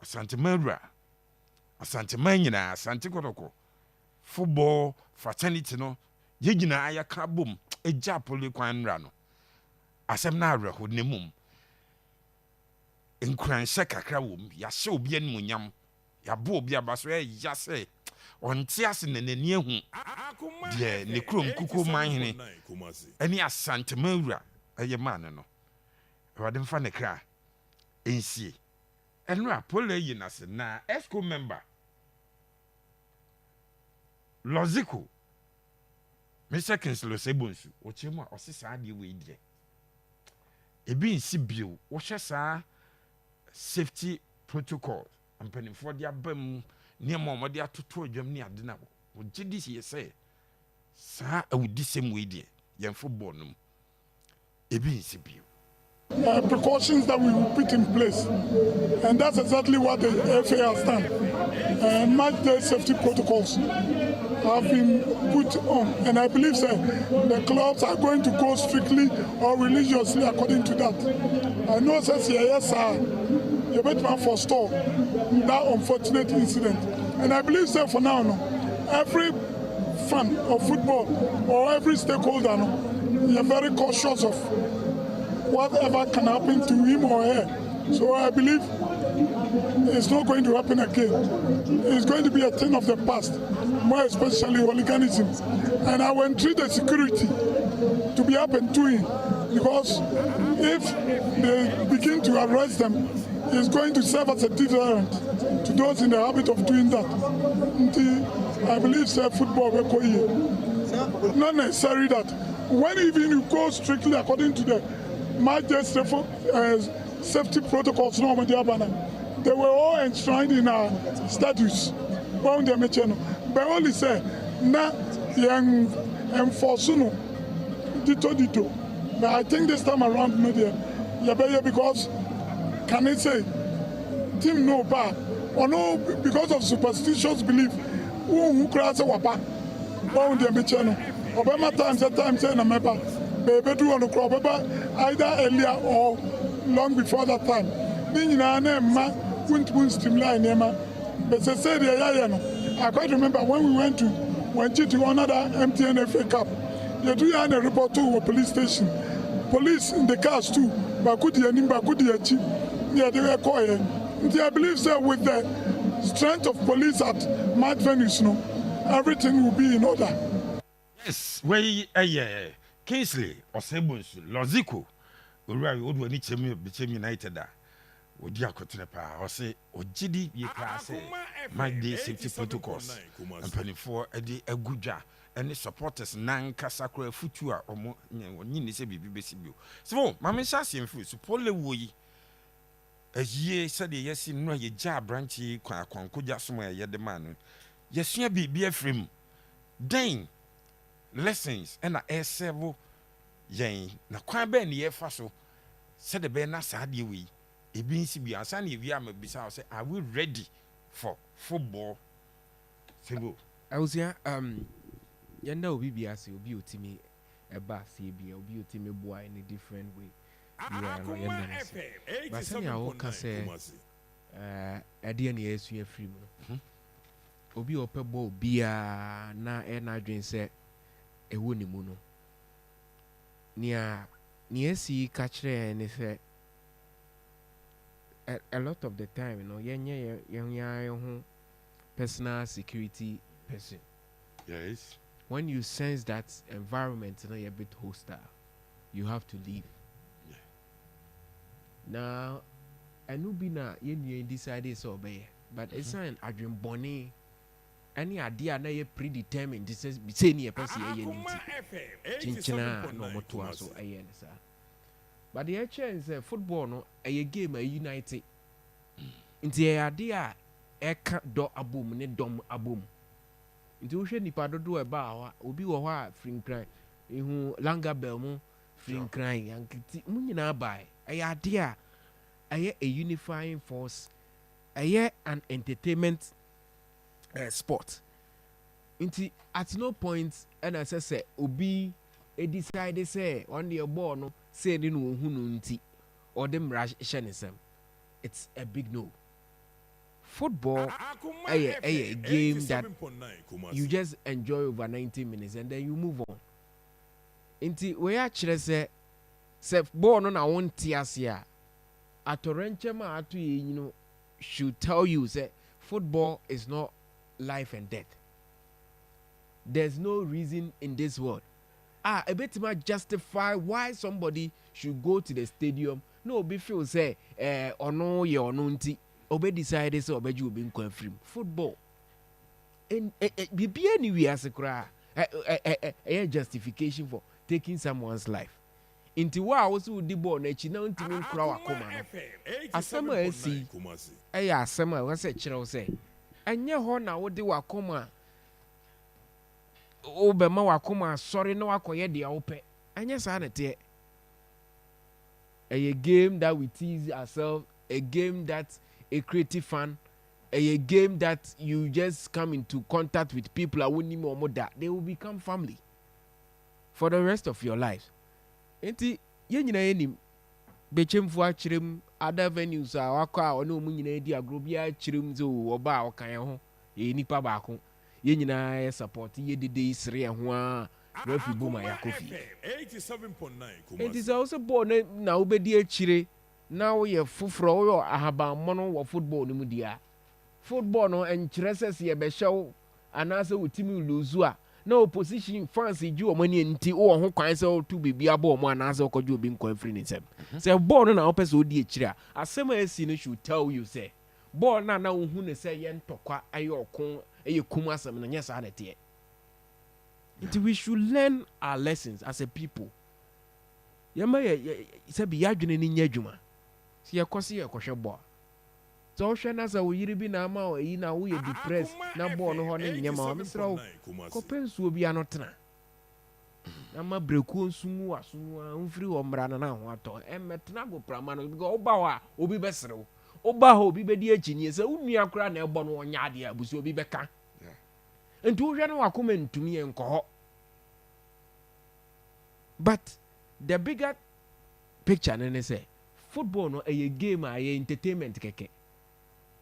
Asante Mawura, Asante Manyina, Asante Kotoko, football fraternity no, yegyina aya ka bom, eja Pooley kwan ra no. Asem na areho ne mum. Nkranhyɛ kakra wom, yɛahyɛ obi animuonyam, yɛabo obi abaso ɛyɛ sɛ ɔnte ase na n'ani ahu deɛ ne kurom kuku manhene ɛne Asante Mawura ɛyɛ maane no. Awurade mfa ne kra ɛnsie. Ɛno a Pooley yi n'ase na ESCO member Loziko Mr. Kinselo Sebonsu ɔkyerɛ mu a ɔse saa deɛ wei deɛ ebi nsi bio wɔhyɛ saa safety protocol mpanimfoɔ de aba mu nneɛma a wɔde atoto adwam ne ade na wɔgye di yɛ sɛ saa awudisɛm wei deɛ yɛn football no mu ebi nsi bio. Precautions that we will put in place, and that's exactly what the FA has done. Match day safety protocols have been put on, and I believe the clubs are going to go strictly or religiously according to that. I know says yes, you better forestall that unfortunate incident, and I believe for now, every fan of football or every stakeholder, you're very cautious of whatever can happen to him or her. So I believe it's not going to happen again. It's going to be a thing of the past, more especially hooliganism. And I will entreat the security to be up and doing, because if they begin to arrest them, it's going to serve as a deterrent to those in the habit of doing that. I believe football will go here. Not necessary that when even you go strictly according to the match safety protocols, they were all enshrined in our statutes. But only say, na young enforcement dito. But I think this time around, because can I say, team no bad or no, because of superstitious belief, who cries a wapa, bound the Michano, Obama times say na member. Baby do on the crop either earlier or long before that time. But they said I quite remember when we went to another MTN FA Cup. You do a report to a police station. Police in the cars too. Yeah, they were quiet. I believe with the strength of police at match venues, everything will be in order. Yes, Kingsley Osebonsu Loziko Owura Odu ani Chem United a odi akotene pa o se ogidi ye ka se my day safety protocols mpanifo edi agudwa ene supporters nanka sakra futu a omo nyine se bibi besi bio so ma me sha semfu so Pooley wo yi aye se de yesi no ye ja branch kwa akwankodja so ma ye de man yesua bibi afrem den lessons and a servo yen na kwan be ne yefa so se de be na saade we e bi nsi bi ansa na wi amabisa say are we ready for football sebo awusia yenda obi biase obi otimi eba se bia obi otimi boa in a different way yeah no yenda but say ya wo ka say ade na yesu afiri mu obi ope bo bia na e na adwen say ewo ni mu no nia esi ka kire ne say a lot of the time yenye ho personal security person. Yes. When you sense that environment is a bit hostile, you have to leave. Yeah. Now, Anubina, you decided so obey, but it's an adream bonny. Any idea na ye predetermined this is say person chinchina no moto so ayen sa. But the chance football no a game a united. Nti idea eka do abom ne dom abom. Nti wo hwe nipa dodo e ba wa obi wo ha free cry ehu langa bell mu free cry yankiti munyina bai idea a unifying force an entertainment sport. Nti at no point and I say obi decide say on the ball no say ni no hu no nti or them rush shenisem. It's a big no. football a game that you just enjoy over 90 minutes and then you move on. Inti we actually say ball no na won tiase a atorenche ma atu should tell you say football is not life and death. There's no reason in this world a bit might justify why somebody should go to the stadium. No be feel say ono ye ono nti obe decide say obeji obi nkwan free football in be anywhere as kra a justification for taking someone's life. Inti wa wo di ball na chi na ntimi nkra wakoma no asema esi asema we say kire say enye ho na wo di wakoma obema wakoma sorry na wakoye de awopɛ enye sa na te a game that we tease ourselves, a game that's a creative fun, a game that you just come into contact with people they will become family for the rest of your life. Enti yenyina enim bechemfu achirem other venues akwa ono mu nyina edi agro bia achirem zo oba okan ho ye nipa ba ko yenyina support ye dede isre ho a refi boma yakofi 87.9 it is also born na obedi achire na wo ye foforo wo ahaba mono wo football ni mu dia football no enchirese se ye be hyew anase wotimi luzu a na opposition fans ju o mani nti wo ho kwan se to bebi abo mo anase okoju obi nkwan free ni sem se ball no na wo pese odi achire a asema asi no should tell you say ball na wo hu ne se ye ntokwa ayokon kuma asem na nyesa na te. We should learn our lessons as a people. Yama say be yadwene ni nyadwuma. Si yakosi yakwohwe bo. So hwe na say wo yiri bi na ama yi na wo ye depressed na bo no ho ne nyema o misra wo kopensu obi anotena. Na ma breku nsumu asunu amfiri wo mra na ho ato. Emetena go prama no because oba ho a obi besrew. Oba ho obi bedi akini say unua kra na ebo no onya ade abusi obi beka. Nti wo hwe na wakoma ntumi enko. But the bigger picture then say football no a game a entertainment keke.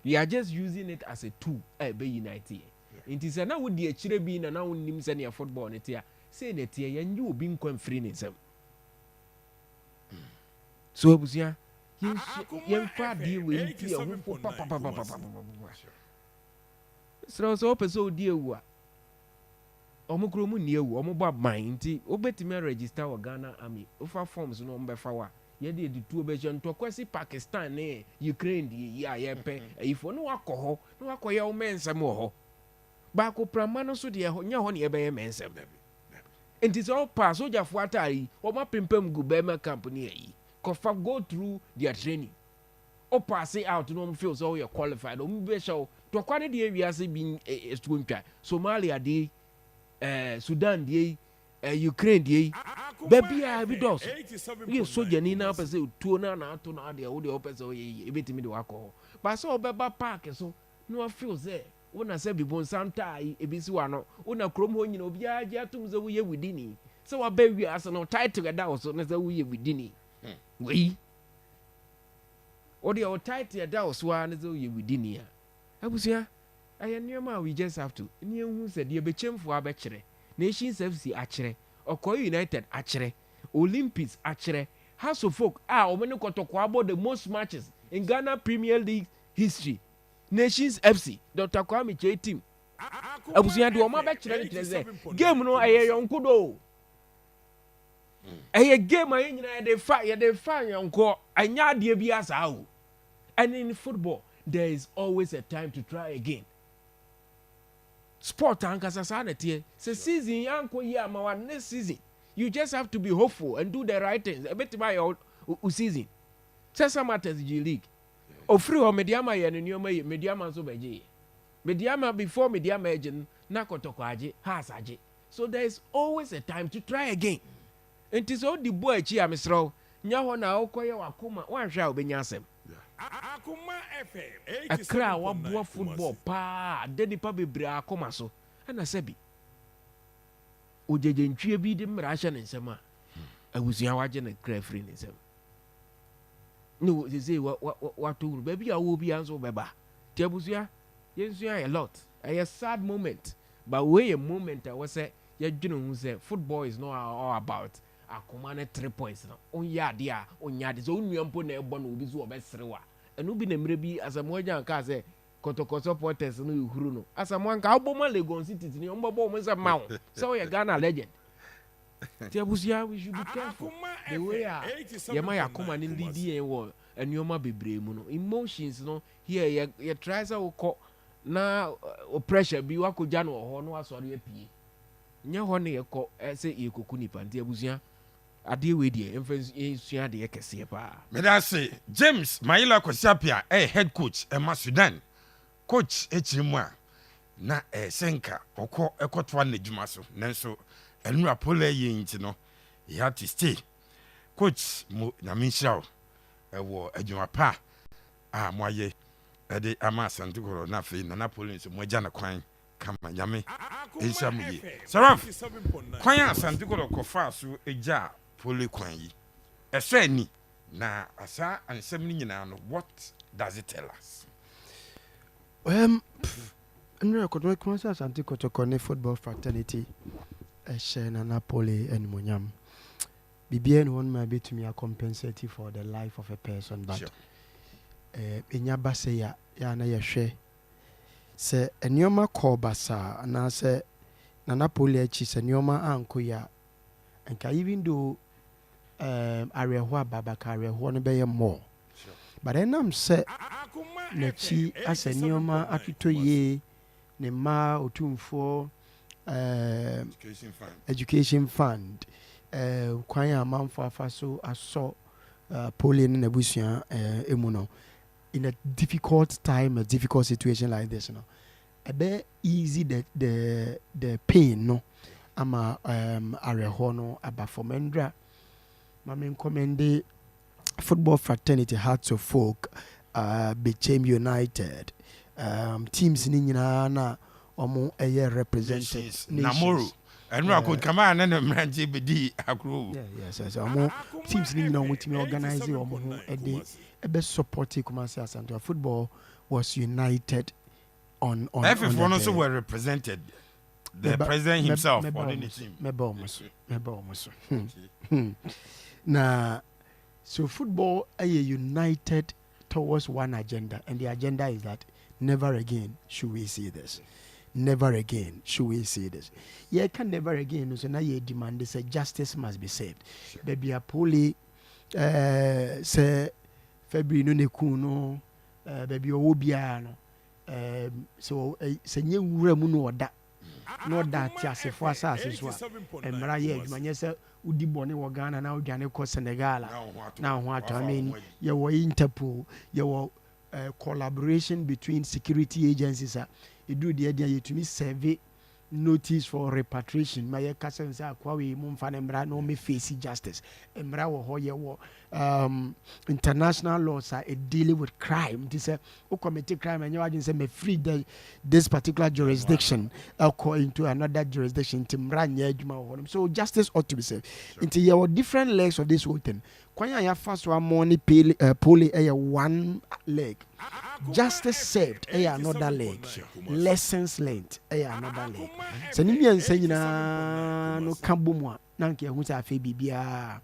We are just using it as a tool be united. It is na wo di achire bi na wo nim se na football ne tia say ne tia ye nyi obi nkwan free ne nsam. So abusia yen fa di we nti e ho papa. So person di ewu a omukro mu ni ewu omugba ban nti obetime register wa Ghana Army ofa forms no mbefa wa ye de tu obeje ntokwasi Pakistan ne Ukraine di ya ye pe ifo no wakoho no wakoye o mensem ho ba ko prama no so de ho nya ho ne ye be ye mensem nti so pass soldier fo atari o ma pempem gu be ma camp ni yi ko fa go through their training o pass out no feel so you qualified o be show to kwa ne de wiase bi estuntwa Somalia de Sudan die Ukraine die baby a bi dos we soja ni na pese tuo na ato na ade wo de opese o ye ebetimi de wakọ ba so obeba park so no feel say wona se bi bon santa ebisi wa no wona krom ho nyina obi aje atum ze wo ye widini se wa ba wi ase no title da so na se wo ye widini we o de o title da so a na ze wo ye widini a abusia ayenema we just have to ni ehun se de bechemfo abekire Nations FC akire Okoye United akire Olympics akire House of Folk omene Kotoko about the most matches in Ghana Premier League history Nations FC Dr. Kwame Che team abusuya de o ma bekire ni teze game no aye yonko do aye game aye nyina de fa yonko anya de bi asa o. And in football there is always a time to try again. Sport ankasa sa na tie se season yanko yi ama next season you just have to be hopeful and do the right things a bit by your season se matters G League ofri o mediama ye ne nyoma ye mediama so beje mediama before mediama agent na Kotoko age has age so there is always a time to try again. It is all the boy achi amesro nya ho na okoye wakoma wanhwa obenya asem Akra waboa football pa deni pa bebre akoma so na sebi ojeje ntwie bi de mra hye ne nsem a awusua waje ne kra free ne nsem no ze wa to ba bi a wo bi anso beba Tiabusia, yes, a lot. A sad moment, but we a moment I was say, you know, say football is not all about. I commanded 3 points now. On ya dear, on ya, this only one point a one will be so best. And who be the maybe as a more young car say, Kotoko supporters no Huruno. As a one cowboy Legon cities in your mobile was a mount. So you're Ghana legend. Tiabusia, we should be careful. The way Yamaya come and in the DA war and your mabbe brave emotions, no, here your tries our call now pressure be wakujano or no, sorry, a pea. Nya honey a call, say you cookunipa, Tiabusia. I deal with you, influence the Ekasiapa. May I say, James Maila Kosapia, head coach, Sudan. Coach Echimwa, na Senka, or Ekotwan Jumaso, Nanso, and Rapole Yintino. He had to stay. Coach Naminshao, a war, a Jumapa, Moye, a de Amas and Tugoro, Nafi, Napoleon, Mojana Quine, come and Yami, Ishamu. Saraf, Quine Santugoro Kofasu, a jar. Pooley Quine. A friend, na asa and 70 what does it tell us? And record my Asante Kotoko football fraternity, and Pooley and Munyam. BBN one might be to me a compensating for the life of a person, but in your basaya, yana ya share. Say, and yoma call basa, and I say, Nana Pooley chis and yoma uncle ya, and can even do Arehua Babaka, Arehua be more. But then I'm say, Nechi as a neoma akito ye, ne ma otumfo education fund. Kwanya amamfo afaso aso Pooley in the busia emuno in a difficult time, a difficult situation like this, no. A bit easy the pain, no. Ama Arehono abafomendra. Mami commend football fraternity Hearts of Folk became united. Teams na omo represented Namoru. And we could come on and Ranji Bedi Akru. Yes. Teams which me organize a best supporting Asante. Football was united on everyone also were represented. The president himself on the team. Now, so football are united towards one agenda, and the agenda is that never again should we see this. Never again should we see this. Yeah, can never again. So now you demand this. Justice must be saved. Baby, a Pooley say February no nekuno. Baby obiano. So say new remuno that. Not that just for us as well. And Mariah, Manessa would be born in Ghana now, Janico Senegal. Now, what I mean, you were Interpol, your collaboration between security agencies. You do the idea to me survey notice for repatriation. My cousins are Kwawi Mumfan Emra no me face justice. Emra wo international laws are dealing with crime. This is who commit crime and you are say me free this particular jurisdiction or into another jurisdiction. So justice ought to be saved. Into your different legs of this whole thing. Kwanya ya first one money Pooley one leg. Justice saved another leg. Lessons learned another leg. So Nimian say no kambumwa nanke hunsa fe bibia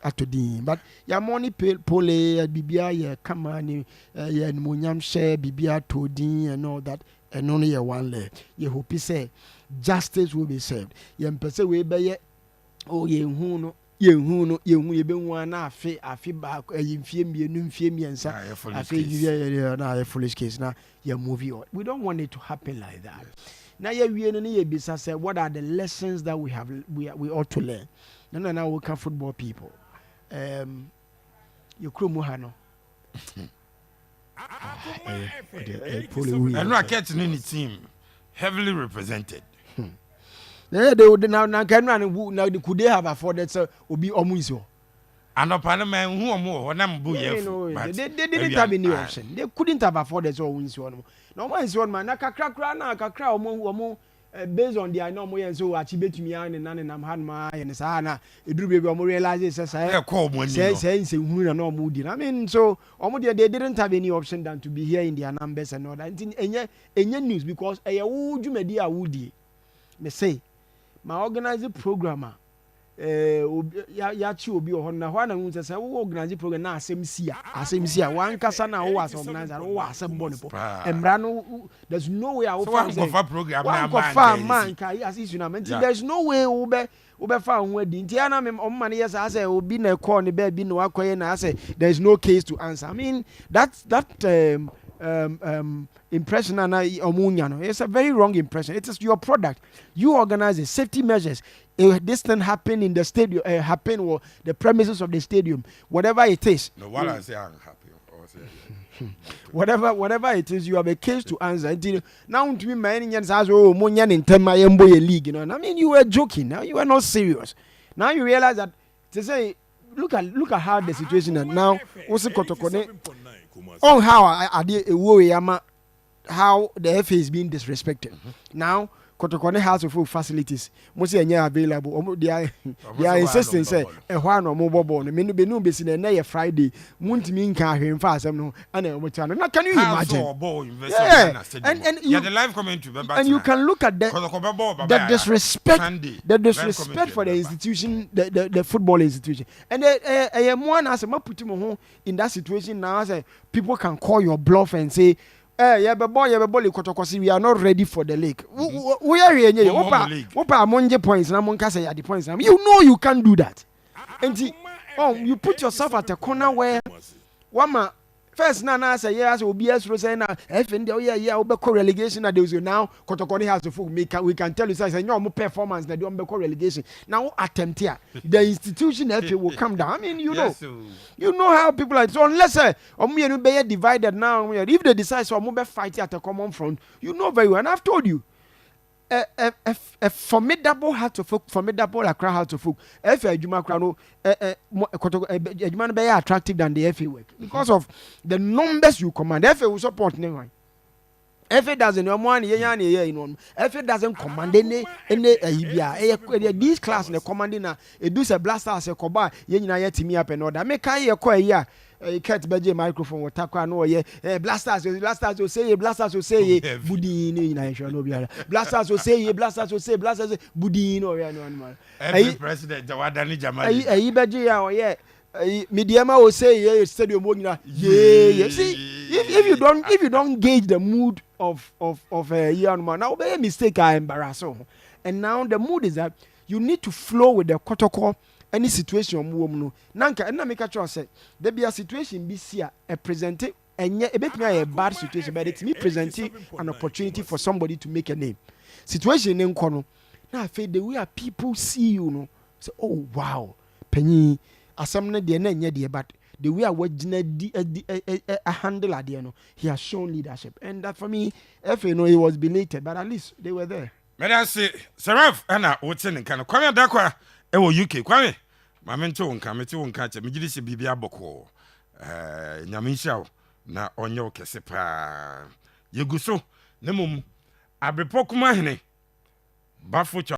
atodin. But ya money Pooley bibia ya kama ni ya munyam share bibia todin and all that and only one leg. Ye hope say justice will be saved. Ye mpese we be oh ye hu no yehu yebe hu na afi ba yimfie mienu mfie miensa afi na foolish case na ya movie on. We don't want it to happen like that. Now ye wie no ye bisa say what are the lessons that we ought to learn. Now we can football people. You krumu ha no. And Rocket in the team heavily represented. Yeah, they would now can run now could they have afforded so will be almost so. And upon a man who are more when I'm they didn't have any option. They couldn't have afforded so wins one. No one is one man, Nakakra, based on their normal and so achi betumi an na nam hanma and sa na eduru baby omo realize say hu na no di. I mean, so they didn't have any option than to be here in their numbers and all that. Enye news because wo dwumadi a wodi me say my organizer programmer ya chi obi ho na ho na hu say wo organize program na asem sia wan kasa na wo as organizer wo asem bo ne po emra no there's no way I will find a program na man kai as issue na there's no way wo be fa ho adi ntia na me omma yes I say obi na call ne ba bi no akoye na say there's no case to answer. I mean that impression and it's a very wrong impression. It is your product. You organize the safety measures. If this thing happen in the stadium, happen or the premises of the stadium, whatever it is. No, what I say I'm happy. Whatever it is, you have a case to answer. Until now, to me, many years as oh, Munyan in Temayembo league, you know. I mean, you were joking. Now you are not serious. Now you realize that to say, look at how the situation is now. Also, Kotoko on how the FA is being disrespected. Now, Kotoko has full facilities. Most are available. They are insisting say a one or mobile ball. Menu be no be seen a Friday. Won't mean can him fast. And can you imagine? Yeah, and you the live commentary. And you can look at the disrespect for the institution, the football institution. And one as a put him in that situation now. Say people can call your bluff and say. Yeah, but boy, Kotoko, we are not ready for the league. We are here. Opa monje points. Na monka say at the points. You know you can't do that. And you put yourself at a corner where Wama first na say yes, OBS say na FN yeah, obeko relegation na there now Kotoko has to full we can tell you say no more performance na do obeko relegation. Now attempt here. The institution FA will come down. I mean, you know how people are. So unless be divided now, if they decide so be fight at a common front, you know very well. And I've told you. A formidable heart of folk, formidable Accra heart of folk. FA Juma Krano, Juma be attractive than the FA work because of the numbers you command. FA will support no one. FA doesn't know one year in one. FA doesn't command any these class in the commanding a do a blaster as a coba, yena yet me up and order. Make a quay. Cat Beje microphone or Takwa no ye blasters will say Budin blasters will say blasters Budin or no every president Wadani Jamali Beje Mediama will say stadium yeah see if you don't gauge the mood of a young man now be a mistake I embarrass and now the mood is that you need to flow with the Kotoko. Any situation no nanka na make sure say there be a situation be see a present and a bit a bad situation but it's me presenting an opportunity for somebody to make a name situation in kono na fe the way people see you no say oh wow penny asem na de na nya de but the way wagina a handle at no he has shown leadership and that for me if you know he was belated but at least they were there. May I say Seraph ana wotin kan kwame dakwa e wo UK kwame mamento wonka meti wonka che migiri se bibia boko nyamisha na onye okese pa yeguso nemum abrepokuma hene bafo